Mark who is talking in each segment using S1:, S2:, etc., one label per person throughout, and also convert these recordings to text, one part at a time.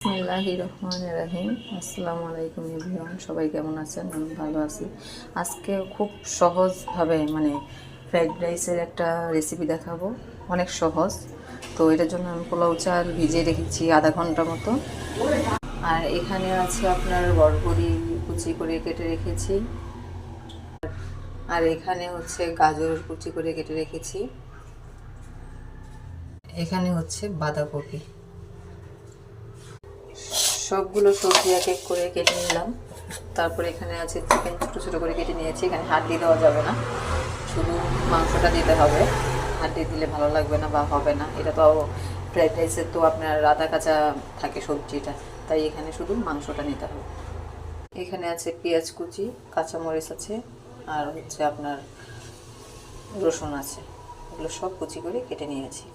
S1: বিসমিল্লাহির রহমানির রহিম। আসসালামু আলাইকুম এভরিওয়ান, সবাই কেমন আছেন? আমি ভালো আছি। আজকে খুব সহজভাবে ফ্রাইড রাইসের একটা রেসিপি দেখাবো, অনেক সহজ। তো এটার জন্য আমি পোলাও চাল ভিজিয়ে রেখেছি আধা ঘন্টা মতো। আর এখানে আছে আপনার বরবটি কুচি করে কেটে রেখেছি, আর এখানে হচ্ছে গাজর কুচি করে কেটে রেখেছি, এখানে হচ্ছে বাঁধাকপি। সবগুলো সবজি এক এক করে কেটে নিলাম। তারপরে এখানে আছে চিকেন, ছোটো ছোটো করে কেটে নিয়েছি। এখানে হাড্ডি দেওয়া যাবে না, শুধু মাংসটা দিতে হবে। হাড্ডি দিলে ভালো লাগবে না বা হবে না। এটা তো ফ্রাইড রাইসের তো আপনার আদা কাঁচা থাকে সবজিটা, তাই এখানে শুধু মাংসটা নিতে হবে। এখানে আছে পেঁয়াজ কুচি, কাঁচামরিচ আছে, আর হচ্ছে আপনার রসুন আছে। এগুলো সব কুচি করে কেটে নিয়েছি।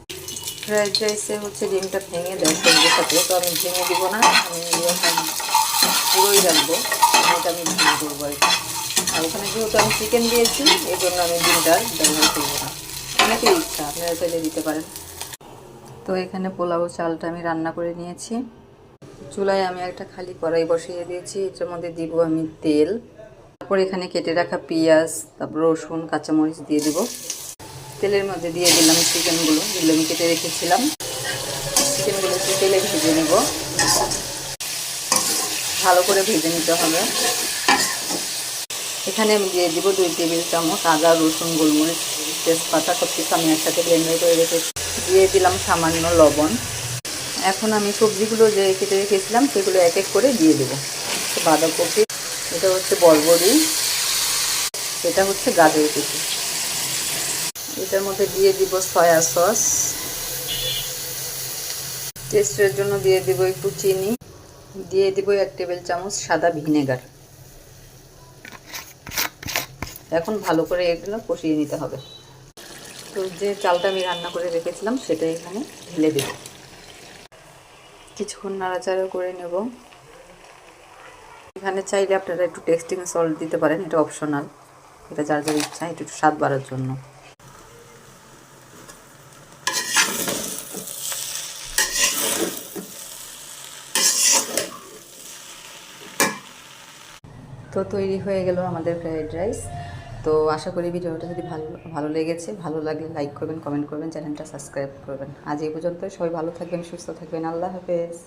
S1: ফ্রাইড রাইসে হচ্ছে ডিমটা ভেঙে দেয় সবজির সাথে, তো আমি ভেঙে দিব না, আমি পুরোই রাখবো। এটা আমি ভেঙে করবো আর কি। আর এখানে যেহেতু আমি চিকেন দিয়েছি, এই জন্য আমি ডিমটা ব্যবহার করবো না। অনেকের ইচ্ছা, আপনারা চাইলে দিতে পারেন। তো এখানে পোলাও চালটা আমি রান্না করে নিয়েছি। চুলায় আমি একটা খালি কড়াই বসিয়ে দিয়েছি, এটার মধ্যে দিব আমি তেল। তারপর এখানে কেটে রাখা পেঁয়াজ, তারপর রসুন, কাঁচামরিচ দিয়ে দিব। তেলের মধ্যে দিয়ে দিলাম চিকেনগুলো, যেগুলো আমি কেটে রেখেছিলাম। চিকেনগুলো একটু তেলে ভেজে নেব, ভালো করে ভেজে নিতে হবে। এখানে আমি দিয়ে দিব 2 টেবিল চামচ আদা, রসুন, গোলমরিচ, তেজপাতা, সব কিছু আমি একসাথে ব্লেন্ডার করে রেখেছি। দিয়ে দিলাম সামান্য লবণ। এখন আমি সবজিগুলো যে কেটে রেখেছিলাম সেগুলো এক এক করে দিয়ে দেবো। বাঁধাকপি, এটা হচ্ছে বরবটি, এটা হচ্ছে গাজর কুচি। এটার মধ্যে দিয়ে দিব সয়া সস, টেস্টের জন্য দিয়ে দিব একটু চিনি, দিয়ে দিব 1 টেবিল চামচ সাদা ভিনেগার। এখন ভালো করে এগুলো কষিয়ে নিতে হবে। তো যে চালটা আমি রান্না করে রেখেছিলাম সেটা এখানে ঢেলে দেব। কিছুক্ষণ নাড়াচাড়া করে নেব। এখানে চাইলে আপনারা একটু টেস্টিং সল্ট দিতে পারেন, এটা অপশনাল, এটা যার যার ইচ্ছা, একটু স্বাদ বাড়ার জন্য। তো তৈরি হয়ে গেল আমাদের ফ্রাইড রাইস। তো আশা করি ভিডিওটা যদি ভালো লেগেছে, ভালো লাগলে লাইক করবেন, কমেন্ট করবেন, চ্যানেলটা সাবস্ক্রাইব করবেন। আজ এই পর্যন্ত, সবাই ভালো থাকবেন, সুস্থ থাকবেন। আল্লাহ হাফেজ।